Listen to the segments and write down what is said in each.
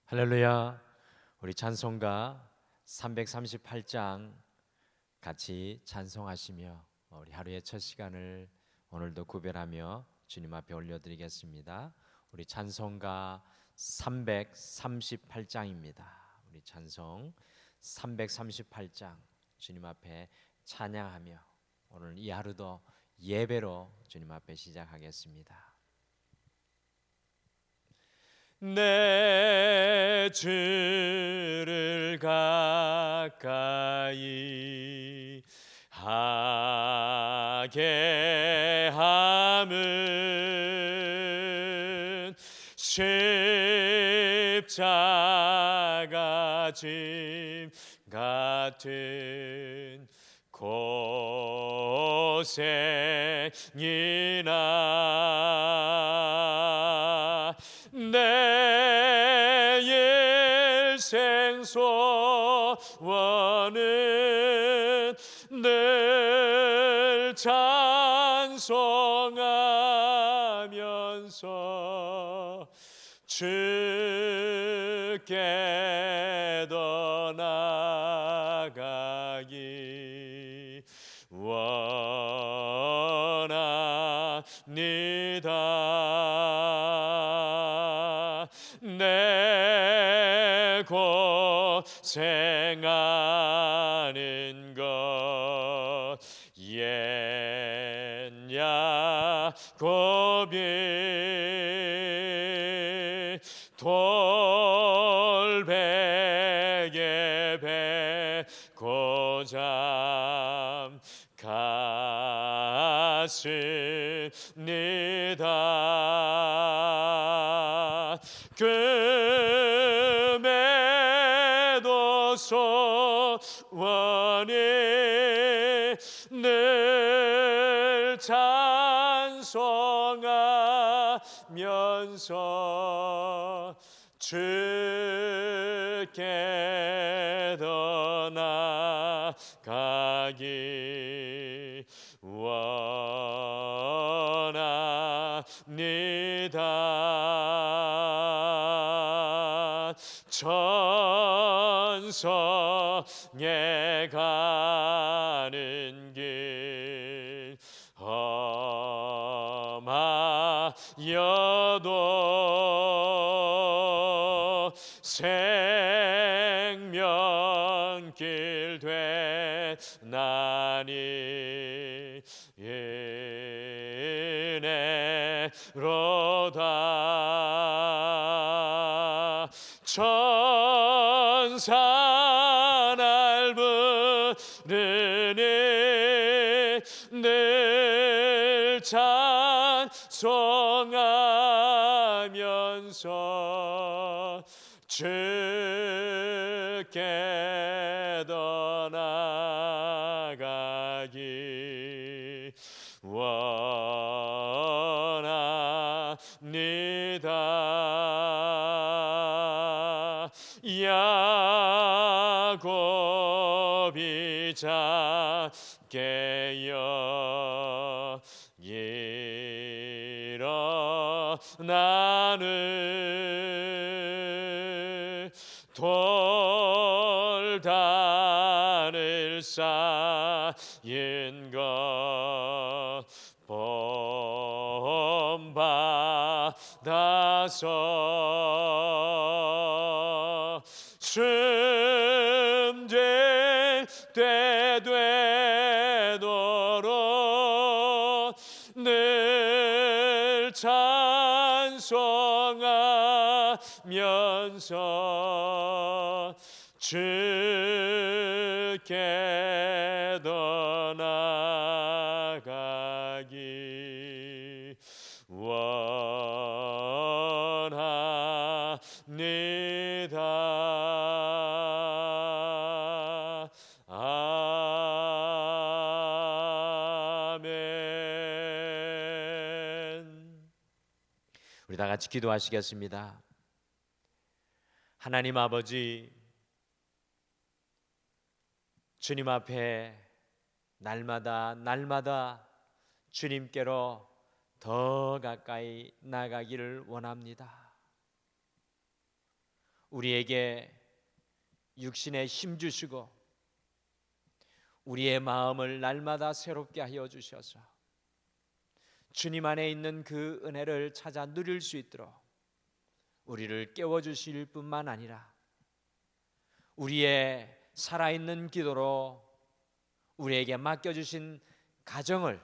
할렐루야. 우리 찬송가 338장 같이 찬송하시며 우리 하루의 첫 시간을 오늘도 구별하며 주님 앞에 올려드리겠습니다. 우리 찬송가 338장입니다. 우리 찬송 338장 주님 앞에 찬양하며 오늘 이 하루도 예배로 주님 앞에 시작하겠습니다. 내 주를 가까이 하게 함은 십자가 짐 같은 고생이나 내 일생 소원은 늘 찬송하면서 주께 더 나아가기 원합니다. 내 고생하는 것 옛 야곱이 돌베개 베고 잠갔습니다. 금에도 소원이 늘 찬송하면서 주께 더 나아가기 원합니다. 천성에 가는 길 험하여도 생명길 되나니 은혜로다. 천사 날 부르니 늘 찬송하면서 주께 더 나아가기 원합니다. 야곱이 작게여 일어나는 돌단을 쌓인 것 본받아서 순종 되도록 늘 찬송하면서 주께 더 나아가기 원합니다. 아멘. 우리 다 같이 기도하시겠습니다. 하나님 아버지, 주님 앞에 날마다 주님께로 더 가까이 나가기를 원합니다. 우리에게 육신에 힘 주시고 우리의 마음을 날마다 새롭게 하여 주셔서 주님 안에 있는 그 은혜를 찾아 누릴 수 있도록 우리를 깨워주실 뿐만 아니라 우리의 살아있는 기도로 우리에게 맡겨주신 가정을,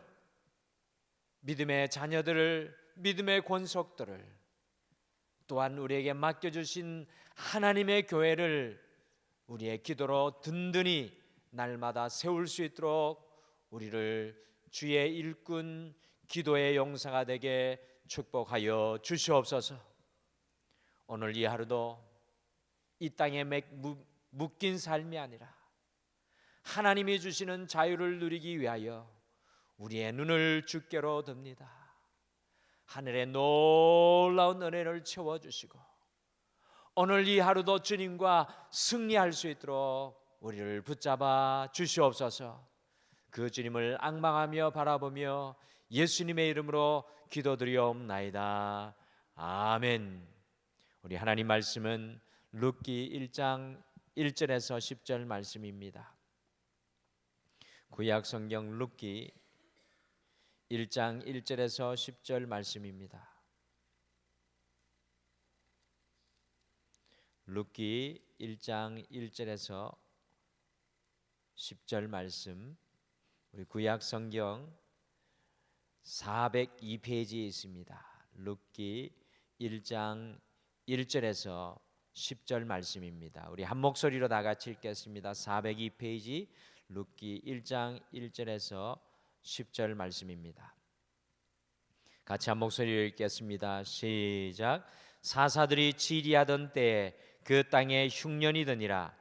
믿음의 자녀들을, 믿음의 권속들을, 또한 우리에게 맡겨주신 하나님의 교회를 우리의 기도로 든든히 날마다 세울 수 있도록 우리를 주의 일꾼, 기도의 용사가 되게 축복하여 주시옵소서. 오늘 이 하루도 이 땅에 묶인 삶이 아니라 하나님이 주시는 자유를 누리기 위하여 우리의 눈을 주께로 듭니다. 하늘의 놀라운 은혜를 채워주시고 오늘 이 하루도 주님과 승리할 수 있도록 우리를 붙잡아 주시옵소서. 그 주님을 앙망하며 바라보며 예수님의 이름으로 기도드리옵나이다. 아멘. 우리 하나님 말씀은 룻기 1장 1절에서 10절 말씀입니다. 구약 성경 룻기 1장 1절에서 10절 말씀입니다. 룻기 1장 1절에서 10절 말씀, 우리 구약 성경 402페이지에 있습니다. 룻기 1장 1절에서 10절 말씀입니다. 우리 한 목소리로 다 같이 읽겠습니다. 402페이지 룻기 1장 1절에서 10절 말씀입니다. 같이 한 목소리로 읽겠습니다. 시작. 사사들이 치리하던 때에 그 땅에 흉년이 드니라.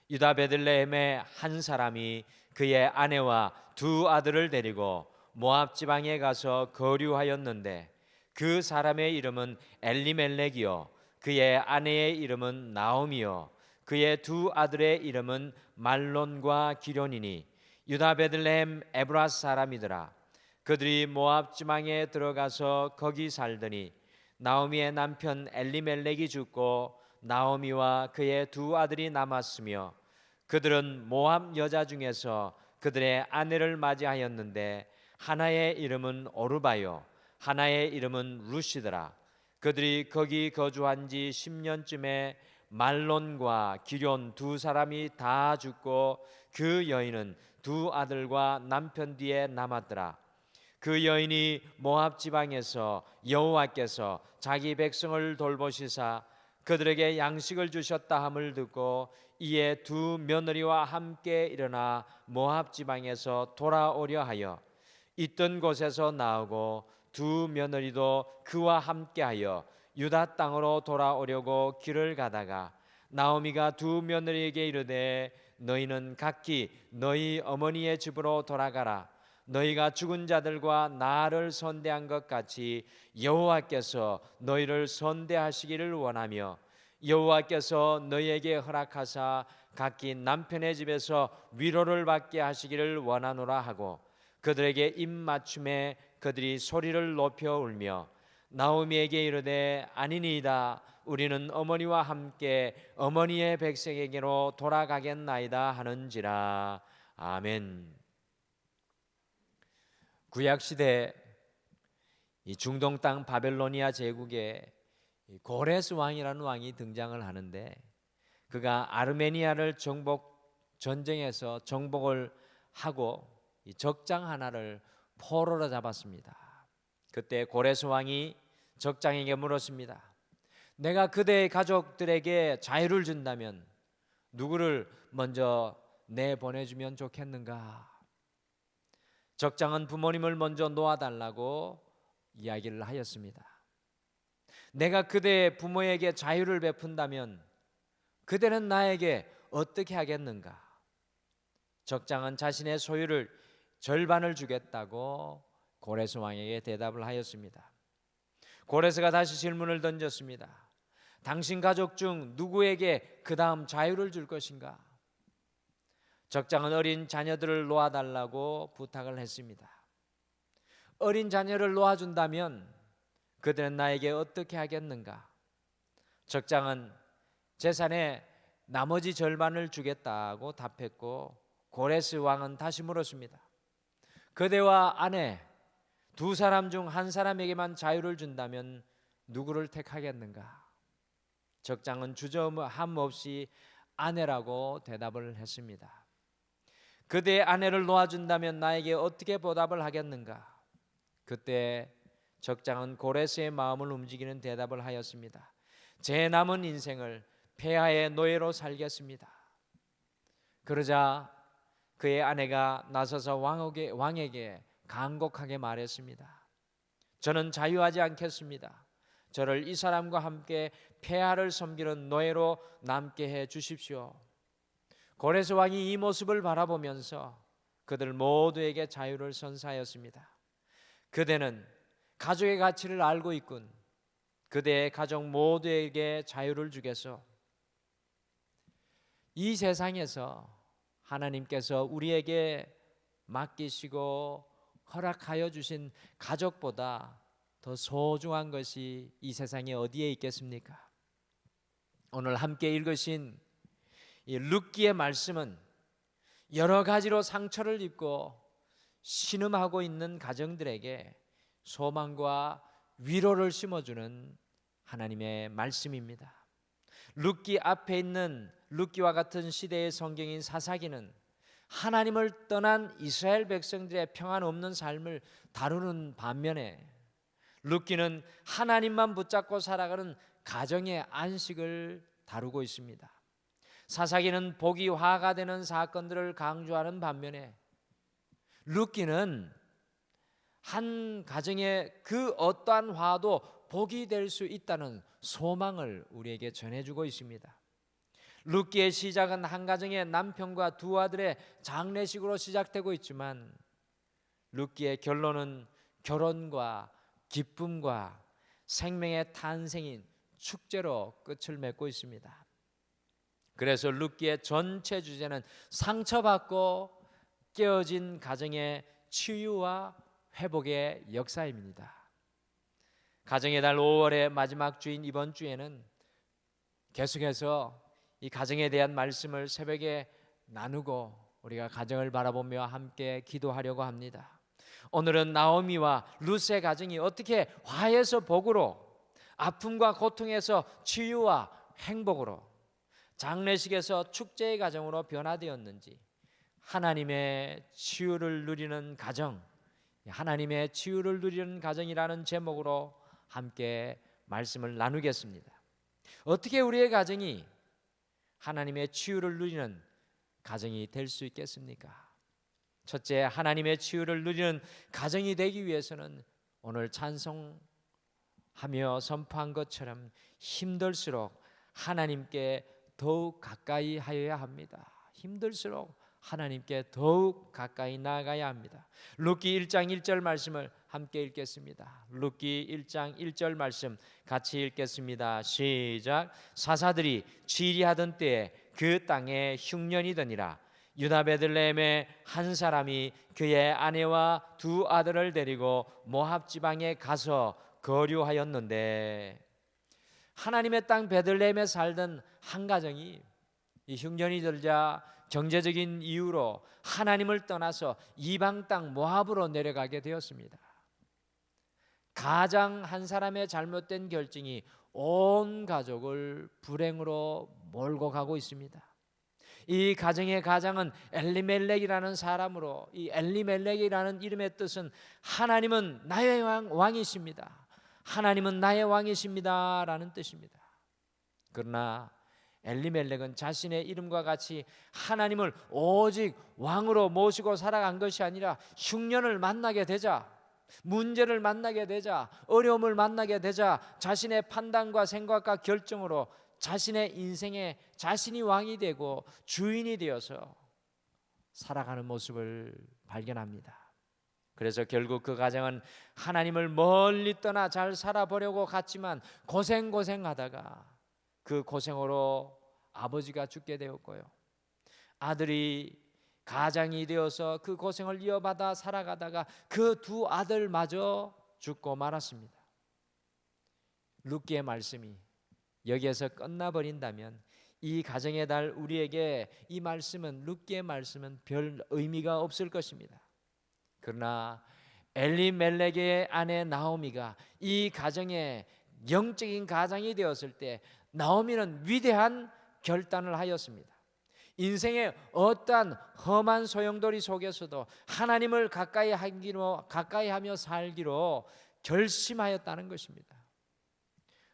유다 베들레헴의 한 사람이 그의 아내와 두 아들을 데리고 모압 지방에 가서 거류하였는데 그 사람의 이름은 엘리멜렉이요 그의 아내의 이름은 나오미요 그의 두 아들의 이름은 말론과 기련이니 유다 베들레헴 에브라스 사람이더라. 그들이 모압 지방에 들어가서 거기 살더니 나오미의 남편 엘리멜렉이 죽고 나오미와 그의 두 아들이 남았으며 그들은 모압 여자 중에서 그들의 아내를 맞이하였는데 하나의 이름은 오르바요 하나의 이름은 루시더라. 그들이 거기 거주한 지 10년쯤에 말론과 기련 두 사람이 다 죽고 그 여인은 두 아들과 남편 뒤에 남았더라. 그 여인이 모압 지방에서 여호와께서 자기 백성을 돌보시사 그들에게 양식을 주셨다 함을 듣고 이에 두 며느리와 함께 일어나 모압 지방에서 돌아오려 하여 있던 곳에서 나오고 두 며느리도 그와 함께하여 유다 땅으로 돌아오려고 길을 가다가 나오미가 두 며느리에게 이르되 너희는 각기 너희 어머니의 집으로 돌아가라. 너희가 죽은 자들과 나를 선대한 것 같이 여호와께서 너희를 선대하시기를 원하며 여호와께서 너희에게 허락하사 각기 남편의 집에서 위로를 받게 하시기를 원하노라 하고 그들에게 입맞춤에 그들이 소리를 높여 울며 나오미에게 이르되 아니니이다. 우리는 어머니와 함께 어머니의 백성에게로 돌아가겠나이다 하는지라. 아멘. 구약시대 이 중동 땅 바벨로니아 제국에 고레스 왕이라는 왕이 등장을 하는데 그가 아르메니아를 전쟁에서 정복을 하고 이 적장 하나를 포로로 잡았습니다. 그때 고레스 왕이 적장에게 물었습니다. 내가 그대의 가족들에게 자유를 준다면 누구를 먼저 내보내주면 좋겠는가? 적장은 부모님을 먼저 놓아달라고 이야기를 하였습니다. 내가 그대의 부모에게 자유를 베푼다면 그대는 나에게 어떻게 하겠는가? 적장은 자신의 소유를 절반을 주겠다고 고레스 왕에게 대답을 하였습니다. 고레스가 다시 질문을 던졌습니다. 당신 가족 중 누구에게 그 다음 자유를 줄 것인가? 적장은 어린 자녀들을 놓아달라고 부탁을 했습니다. 어린 자녀를 놓아준다면 그들은 나에게 어떻게 하겠는가? 적장은 재산의 나머지 절반을 주겠다고 답했고, 고레스 왕은 다시 물었습니다. 그대와 아내 두 사람 중 한 사람에게만 자유를 준다면 누구를 택하겠는가? 적장은 주저함 없이 아내라고 대답을 했습니다. 그대의 아내를 놓아준다면 나에게 어떻게 보답을 하겠는가? 그때 적장은 고레스의 마음을 움직이는 대답을 하였습니다. 제 남은 인생을 폐하의 노예로 살겠습니다. 그러자 그의 아내가 나서서 왕에게 간곡하게 말했습니다. 저는 자유하지 않겠습니다. 저를 이 사람과 함께 폐하를 섬기는 노예로 남게 해 주십시오. 고레스 왕이 이 모습을 바라보면서 그들 모두에게 자유를 선사하였습니다. 그대는 가족의 가치를 알고 있군. 그대의 가족 모두에게 자유를 주겠소. 이 세상에서 하나님께서 우리에게 맡기시고 허락하여 주신 가족보다 더 소중한 것이 이 세상에 어디에 있겠습니까? 오늘 함께 읽으신 이 룻기의 말씀은 여러 가지로 상처를 입고 신음하고 있는 가정들에게 소망과 위로를 심어주는 하나님의 말씀입니다. 룻기 앞에 있는 룻기와 같은 시대의 성경인 사사기는 하나님을 떠난 이스라엘 백성들의 평안 없는 삶을 다루는 반면에 룻기는 하나님만 붙잡고 살아가는 가정의 안식을 다루고 있습니다. 사사기는 복이 화가 되는 사건들을 강조하는 반면에 룻기는 한 가정의 그 어떠한 화도 복이 될 수 있다는 소망을 우리에게 전해주고 있습니다. 룻기의 시작은 한 가정의 남편과 두 아들의 장례식으로 시작되고 있지만 룻기의 결론은 결혼과 기쁨과 생명의 탄생인 축제로 끝을 맺고 있습니다. 그래서 룻기의 전체 주제는 상처받고 깨어진 가정의 치유와 회복의 역사입니다. 가정의 달 5월의 마지막 주인 이번 주에는 계속해서 이 가정에 대한 말씀을 새벽에 나누고 우리가 가정을 바라보며 함께 기도하려고 합니다. 오늘은 나오미와 룻의 가정이 어떻게 화에서 복으로, 아픔과 고통에서 치유와 행복으로, 장례식에서 축제의 가정으로 변화되었는지, 하나님의 치유를 누리는 가정, 하나님의 치유를 누리는 가정이라는 제목으로 함께 말씀을 나누겠습니다. 어떻게 우리의 가정이 하나님의 치유를 누리는 가정이 될 수 있겠습니까? 첫째, 하나님의 치유를 누리는 가정이 되기 위해서는 오늘 찬송하며 선포한 것처럼 힘들수록 하나님께 더욱 가까이 하여야 합니다. 힘들수록 하나님께 더욱 가까이 나아가야 합니다. 룻기 1장 1절 말씀을 함께 읽겠습니다. 룻기 1장 1절 말씀 같이 읽겠습니다. 시작. 사사들이 치리하던 때에 그 땅에 흉년이더니라. 유다 베들레헴의 한 사람이 그의 아내와 두 아들을 데리고 모압 지방에 가서 거류하였는데, 하나님의 땅 베들레헴에 살던 한 가정이 이 흉년이 들자 경제적인 이유로 하나님을 떠나서 이방 땅 모압으로 내려가게 되었습니다. 가장 한 사람의 잘못된 결정이 온 가족을 불행으로 몰고 가고 있습니다. 이 가정의 가장은 엘리멜렉이라는 사람으로, 이 엘리멜렉이라는 이름의 뜻은 하나님은 나의 왕이십니다, 하나님은 나의 왕이십니다 라는 뜻입니다. 그러나 엘리멜렉은 자신의 이름과 같이 하나님을 오직 왕으로 모시고 살아간 것이 아니라 흉년을 만나게 되자, 문제를 만나게 되자, 어려움을 만나게 되자 자신의 판단과 생각과 결정으로 자신의 인생에 자신이 왕이 되고 주인이 되어서 살아가는 모습을 발견합니다. 그래서 결국 그 가정은 하나님을 멀리 떠나 잘 살아보려고 갔지만 고생하다가 그 고생으로 아버지가 죽게 되었고요, 아들이 가장이 되어서 그 고생을 이어받아 살아가다가 그 두 아들마저 죽고 말았습니다. 룻기의 말씀이 여기에서 끝나버린다면 이 가정의 달 우리에게 이 말씀은, 룻기의 말씀은 별 의미가 없을 것입니다. 그러나 엘리멜렉의 아내 나오미가 이 가정의 영적인 가장이 되었을 때 나오미는 위대한 결단을 하였습니다. 인생의 어떠한 험한 소용돌이 속에서도 하나님을 가까이 하며 살기로 결심하였다는 것입니다.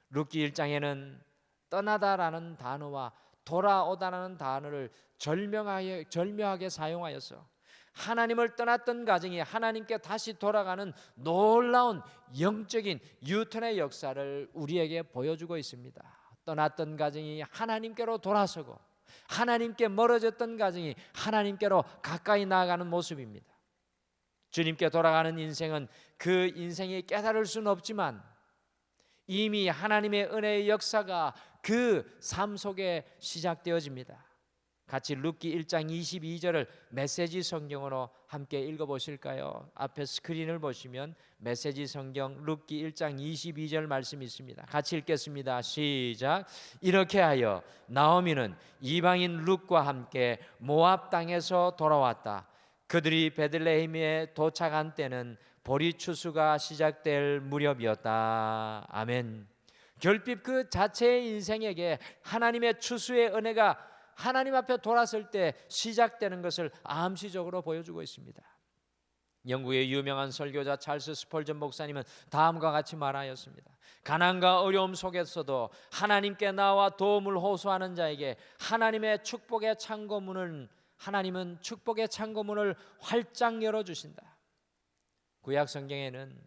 룻기 1장에는 떠나다라는 단어와 돌아오다라는 단어를 절묘하게 사용하여서 하나님을 떠났던 가정이 하나님께 다시 돌아가는 놀라운 영적인 유턴의 역사를 우리에게 보여주고 있습니다. 떠났던 가정이 하나님께로 돌아서고 하나님께 멀어졌던 가정이 하나님께로 가까이 나아가는 모습입니다. 주님께 돌아가는 인생은 그 인생이 깨달을 수는 없지만 이미 하나님의 은혜의 역사가 그 삶 속에 시작되어집니다. 같이 룻기 1장 22절을 메시지 성경으로 함께 읽어보실까요? 앞에 스크린을 보시면 메시지 성경 룻기 1장 22절 말씀이 있습니다. 같이 읽겠습니다. 시작. 이렇게 하여 나오미는 이방인 룻과 함께 모압 땅에서 돌아왔다. 그들이 베들레헴에 도착한 때는 보리 추수가 시작될 무렵이었다. 아멘. 결핍 그 자체의 인생에게 하나님의 추수의 은혜가 하나님 앞에 돌아설 때 시작되는 것을 암시적으로 보여주고 있습니다. 영국의 유명한 설교자 찰스 스펄전 목사님은 다음과 같이 말하였습니다. 가난과 어려움 속에서도 하나님께 나와 도움을 호소하는 자에게 하나님은 축복의 창고문을 활짝 열어주신다. 구약 성경에는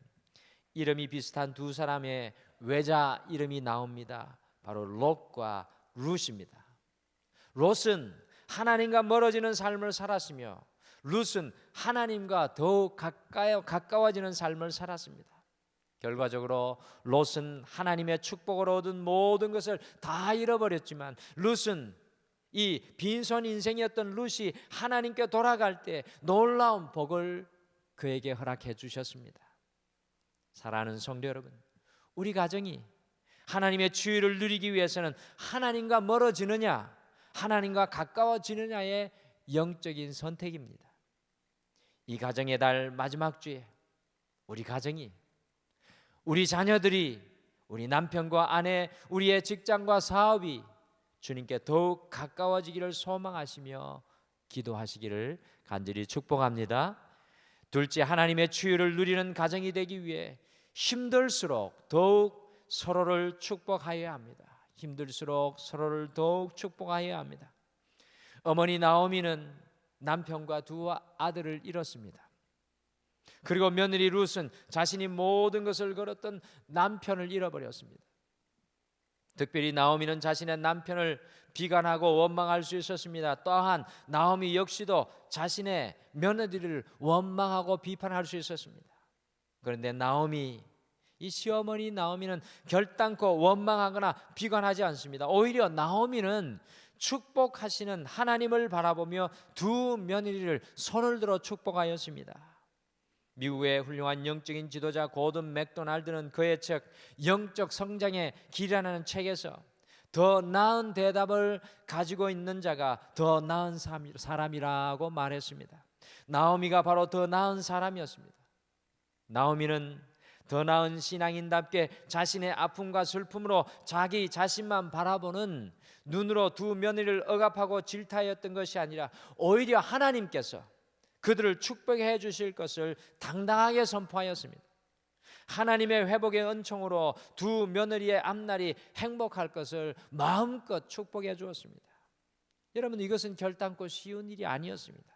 이름이 비슷한 두 사람의 외자 이름이 나옵니다. 바로 롯과 룻입니다. 롯은 하나님과 멀어지는 삶을 살았으며 룻은 하나님과 더욱 가까워지는 삶을 살았습니다. 결과적으로 롯은 하나님의 축복을 얻은 모든 것을 다 잃어버렸지만 룻은 이 빈손 인생이었던 룻이 하나님께 돌아갈 때 놀라운 복을 그에게 허락해 주셨습니다. 사랑하는 성도 여러분, 우리 가정이 하나님의 치유를 누리기 위해서는 하나님과 멀어지느냐 하나님과 가까워지느냐의 영적인 선택입니다. 이 가정의 달 마지막 주에 우리 가정이, 우리 자녀들이, 우리 남편과 아내, 우리의 직장과 사업이 주님께 더욱 가까워지기를 소망하시며 기도하시기를 간절히 축복합니다. 둘째, 하나님의 치유를 누리는 가정이 되기 위해 힘들수록 더욱 서로를 축복하여야 합니다. 힘들수록 서로를 더욱 축복하여야 합니다. 어머니 나오미는 남편과 두 아들을 잃었습니다. 그리고 며느리 룻은 자신이 모든 것을 걸었던 남편을 잃어버렸습니다. 특별히 나오미는 자신의 남편을 비관하고 원망할 수 있었습니다. 또한 나오미 역시도 자신의 며느리를 원망하고 비판할 수 있었습니다. 그런데 이 시어머니 나오미는 결단코 원망하거나 비관하지 않습니다. 오히려 나오미는 축복하시는 하나님을 바라보며 두 며느리를 손을 들어 축복하였습니다. 미국의 훌륭한 영적인 지도자 고든 맥도날드는 그의 책 영적 성장의 길이라는 책에서 더 나은 대답을 가지고 있는 자가 더 나은 사람이라고 말했습니다. 나오미가 바로 더 나은 사람이었습니다. 나오미는 더 나은 신앙인답게 자신의 아픔과 슬픔으로 자기 자신만 바라보는 눈으로 두 며느리를 억압하고 질타하였던 것이 아니라 오히려 하나님께서 그들을 축복해 주실 것을 당당하게 선포하였습니다. 하나님의 회복의 은총으로 두 며느리의 앞날이 행복할 것을 마음껏 축복해 주었습니다. 여러분, 이것은 결단코 쉬운 일이 아니었습니다.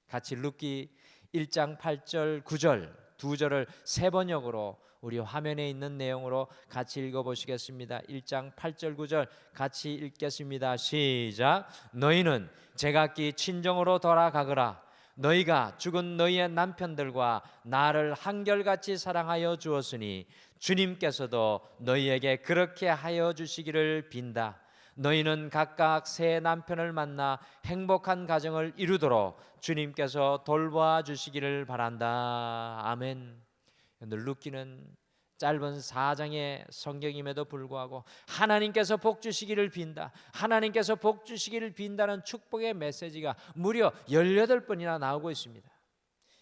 같이 룻기 1장 8절 9절 두 절을 세 번역으로 우리 화면에 있는 내용으로 같이 읽어보시겠습니다. 1장 8절 9절 같이 읽겠습니다. 시작. 너희는 제각기 친정으로 돌아가거라. 너희가 죽은 너희의 남편들과 나를 한결같이 사랑하여 주었으니 주님께서도 너희에게 그렇게 하여 주시기를 빈다. 너희는 각각 새 남편을 만나 행복한 가정을 이루도록 주님께서 돌봐 주시기를 바란다. 아멘. 룻기는 짧은 4장의 성경임에도 불구하고 하나님께서 복 주시기를 빈다, 하나님께서 복 주시기를 빈다는 축복의 메시지가 무려 18번이나 나오고 있습니다.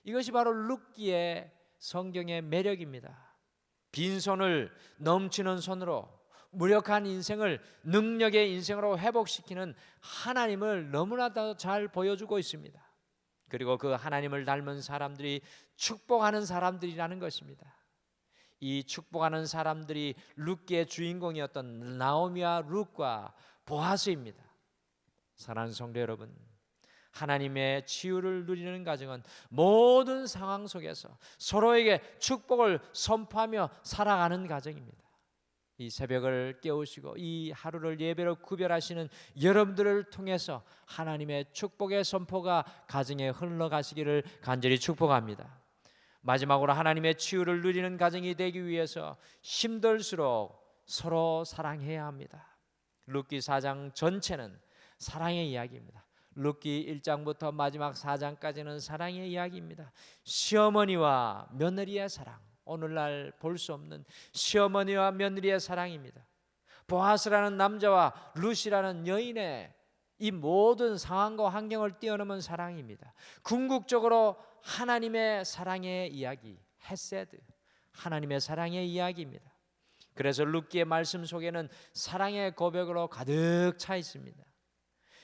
이것이 바로 룻기의 성경의 매력입니다. 빈손을 넘치는 손으로 무력한 인생을 능력의 인생으로 회복시키는 하나님을 너무나도 잘 보여주고 있습니다. 그리고 그 하나님을 닮은 사람들이 축복하는 사람들이라는 것입니다. 이 축복하는 사람들이 룻기의 주인공이었던 나오미와 룻과 보아스입니다. 사랑하는 성도 여러분, 하나님의 치유를 누리는 가정은 모든 상황 속에서 서로에게 축복을 선포하며 살아가는 가정입니다. 이 새벽을 깨우시고 이 하루를 예배로 구별하시는 여러분들을 통해서 하나님의 축복의 선포가 가정에 흘러가시기를 간절히 축복합니다. 마지막으로 하나님의 치유를 누리는 가정이 되기 위해서 힘들수록 서로 사랑해야 합니다. 룻기 4장 전체는 사랑의 이야기입니다. 룻기 1장부터 마지막 4장까지는 사랑의 이야기입니다. 시어머니와 며느리의 사랑, 오늘날 볼 수 없는 시어머니와 며느리의 사랑입니다. 보아스라는 남자와 룻이라는 여인의 이 모든 상황과 환경을 뛰어넘은 사랑입니다. 궁극적으로 하나님의 사랑의 이야기, 헤세드, 하나님의 사랑의 이야기입니다. 그래서 룻기의 말씀 속에는 사랑의 고백으로 가득 차 있습니다.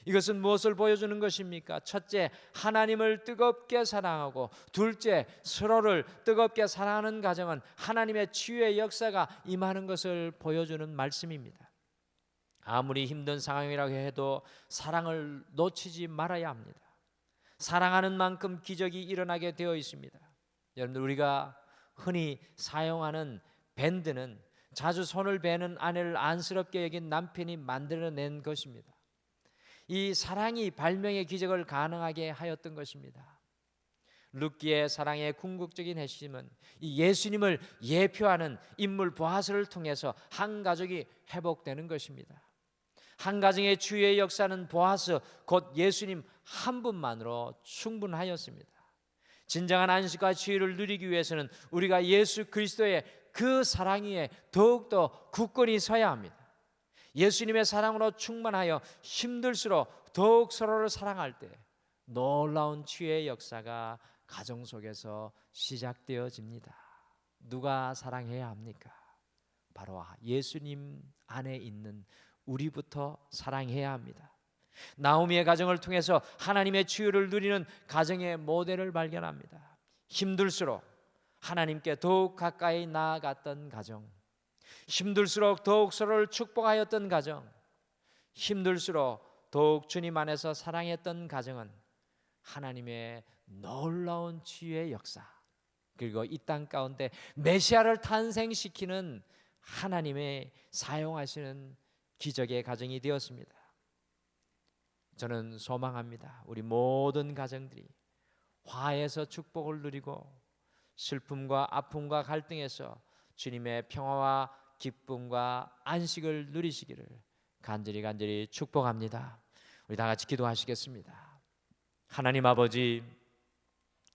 이것은 무엇을 보여주는 것입니까? 첫째, 하나님을 뜨겁게 사랑하고, 둘째, 서로를 뜨겁게 사랑하는 가정은 하나님의 치유의 역사가 임하는 것을 보여주는 말씀입니다. 아무리 힘든 상황이라고 해도 사랑을 놓치지 말아야 합니다. 사랑하는 만큼 기적이 일어나게 되어 있습니다. 여러분들, 우리가 흔히 사용하는 밴드는 자주 손을 베는 아내를 안쓰럽게 여긴 남편이 만들어낸 것입니다. 이 사랑이 발명의 기적을 가능하게 하였던 것입니다. 룻기의 사랑의 궁극적인 핵심은 이 예수님을 예표하는 인물 보아스를 통해서 한 가족이 회복되는 것입니다. 한 가정의 치유의 역사는 보아스 곧 예수님 한 분만으로 충분하였습니다. 진정한 안식과 치유를 누리기 위해서는 우리가 예수 그리스도의 그 사랑 위에 더욱더 굳건히 서야 합니다. 예수님의 사랑으로 충만하여 힘들수록 더욱 서로를 사랑할 때 놀라운 치유의 역사가 가정 속에서 시작되어집니다. 누가 사랑해야 합니까? 바로 예수님 안에 있는 우리부터 사랑해야 합니다. 나오미의 가정을 통해서 하나님의 치유를 누리는 가정의 모델을 발견합니다. 힘들수록 하나님께 더욱 가까이 나아갔던 가정, 힘들수록 더욱 서로를 축복하였던 가정, 힘들수록 더욱 주님 안에서 사랑했던 가정은 하나님의 놀라운 치유의 역사, 그리고 이 땅 가운데 메시아를 탄생시키는 하나님의 사용하시는 기적의 가정이 되었습니다. 저는 소망합니다. 우리 모든 가정들이 화해에서 축복을 누리고 슬픔과 아픔과 갈등에서 주님의 평화와 기쁨과 안식을 누리시기를 간절히 축복합니다. 우리 다 같이 기도하시겠습니다. 하나님 아버지,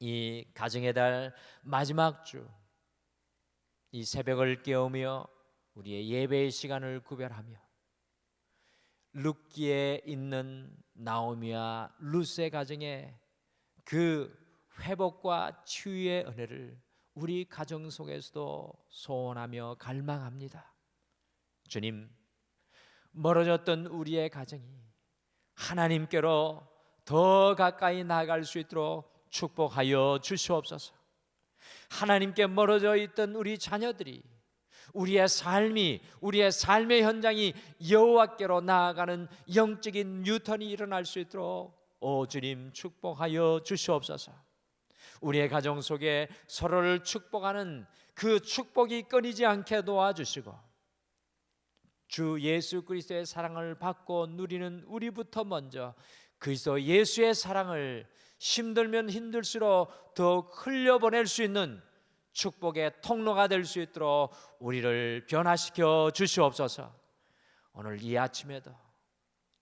이 가정의 달 마지막 주, 이 새벽을 깨우며 우리의 예배의 시간을 구별하며 룻기에 있는 나오미와 룻의 가정에 그 회복과 치유의 은혜를 우리 가정 속에서도 소원하며 갈망합니다. 주님, 멀어졌던 우리의 가정이 하나님께로 더 가까이 나아갈 수 있도록 축복하여 주시옵소서. 하나님께 멀어져 있던 우리 자녀들이, 우리의 삶의 현장이 여호와께로 나아가는 영적인 뉴턴이 일어날 수 있도록 오 주님 축복하여 주시옵소서. 우리의 가정 속에 서로를 축복하는 그 축복이 끊이지 않게 도와주시고, 주 예수 그리스도의 사랑을 받고 누리는 우리부터 먼저 그리스도 예수의 사랑을 힘들면 힘들수록 더욱 흘려보낼 수 있는 축복의 통로가 될 수 있도록 우리를 변화시켜 주시옵소서. 오늘 이 아침에도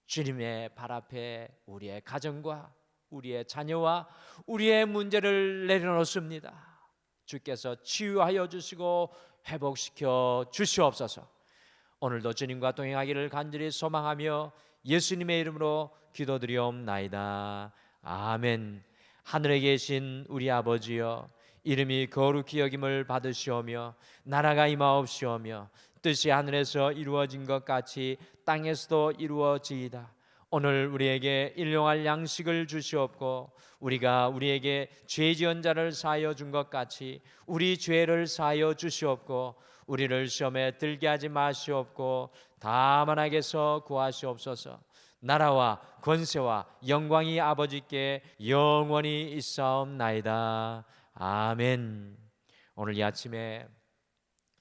주님의 발 앞에 우리의 가정과 우리의 자녀와 우리의 문제를 내려놓습니다. 주께서 치유하여 주시고 회복시켜 주시옵소서. 오늘도 주님과 동행하기를 간절히 소망하며 예수님의 이름으로 기도드리옵나이다. 아멘. 하늘에 계신 우리 아버지여, 이름이 거룩히 여김을 받으시오며 나라가 임하옵시오며 뜻이 하늘에서 이루어진 것 같이 땅에서도 이루어지이다. 오늘 우리에게 일용할 양식을 주시옵고 우리가 우리에게 죄 지은 자를 사하여 준 것 같이 우리 죄를 사하여 주시옵고 우리를 시험에 들게 하지 마시옵고 다만 악에서 구하시옵소서. 나라와 권세와 영광이 아버지께 영원히 있사옵나이다. 아멘. 오늘 이 아침에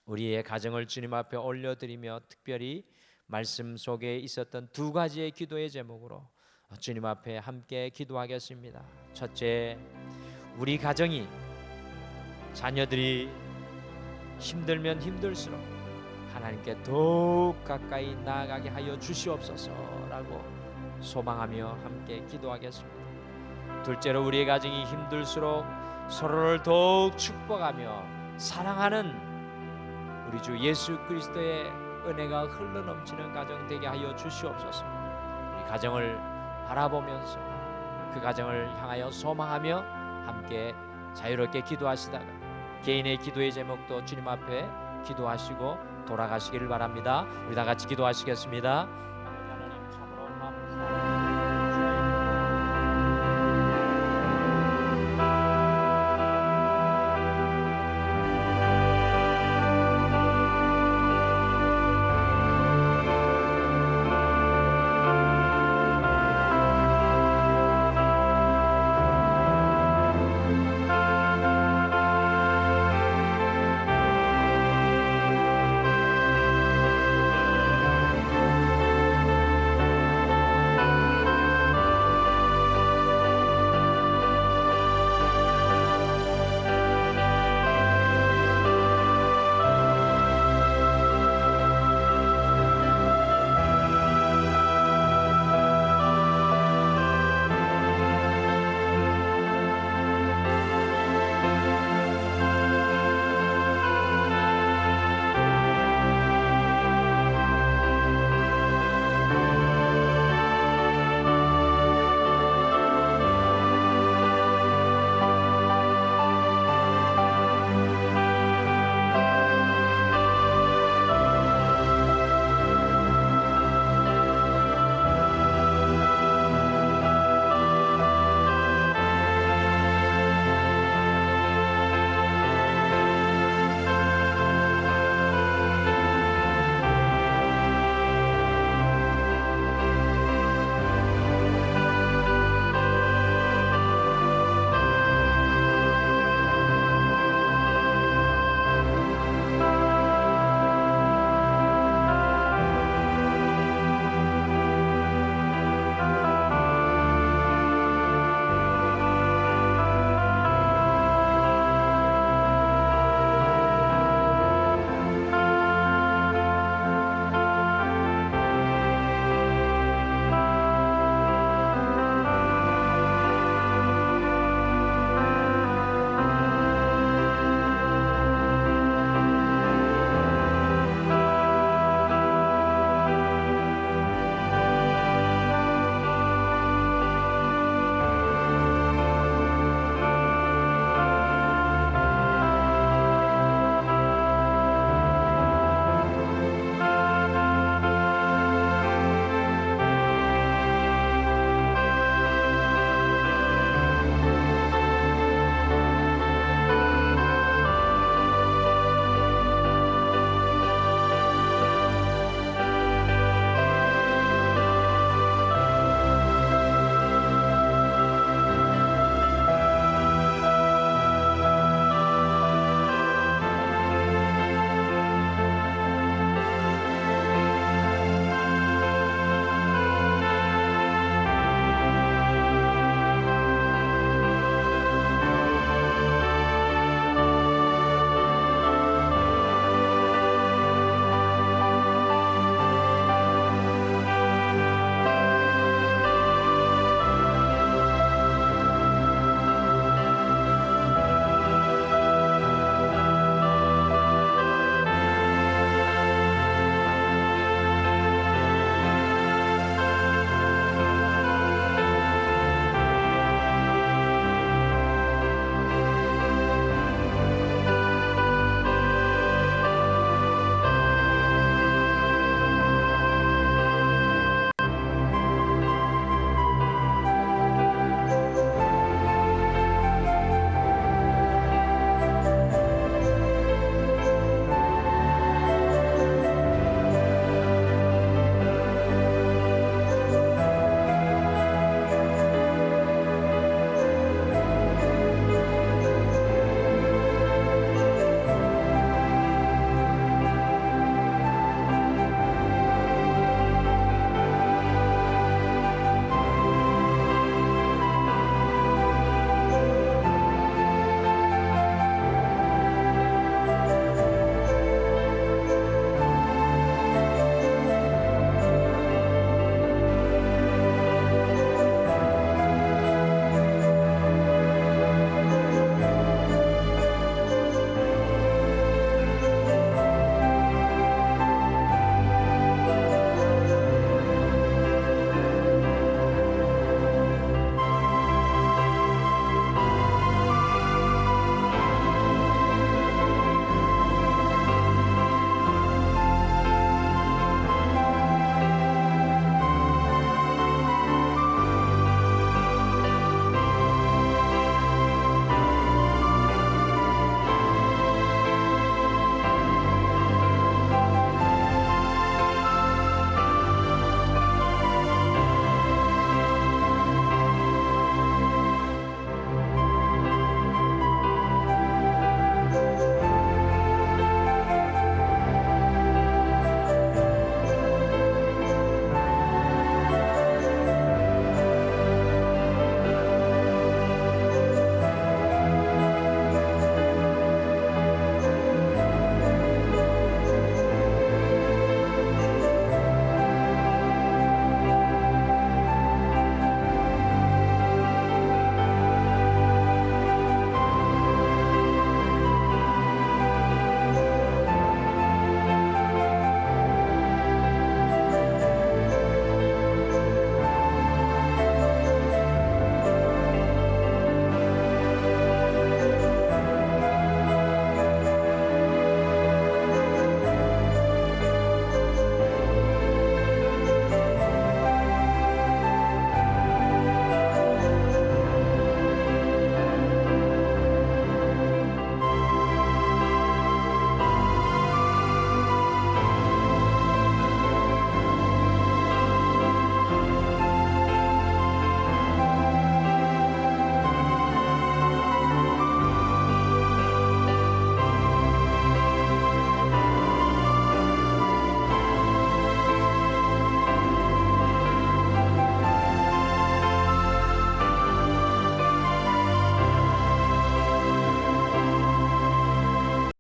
우리의 가정을 주님 앞에 올려드리며 특별히 말씀 속에 있었던 두 가지의 기도의 제목으로 주님 앞에 함께 기도하겠습니다. 첫째, 우리 가정이, 자녀들이 힘들면 힘들수록 하나님께 더욱 가까이 나아가게 하여 주시옵소서라고 소망하며 함께 기도하겠습니다. 둘째로, 우리의 가정이 힘들수록 서로를 더욱 축복하며 사랑하는 우리 주 예수 그리스도의 은혜가 흘러넘치는 가정 되게 하여 주시옵소서. 우리 가정을 바라보면서 그 가정을 향하여 소망하며 함께 자유롭게 기도하시다가 개인의 기도의 제목도 주님 앞에 기도하시고 돌아가시기를 바랍니다. 우리 다 같이 기도하시겠습니다.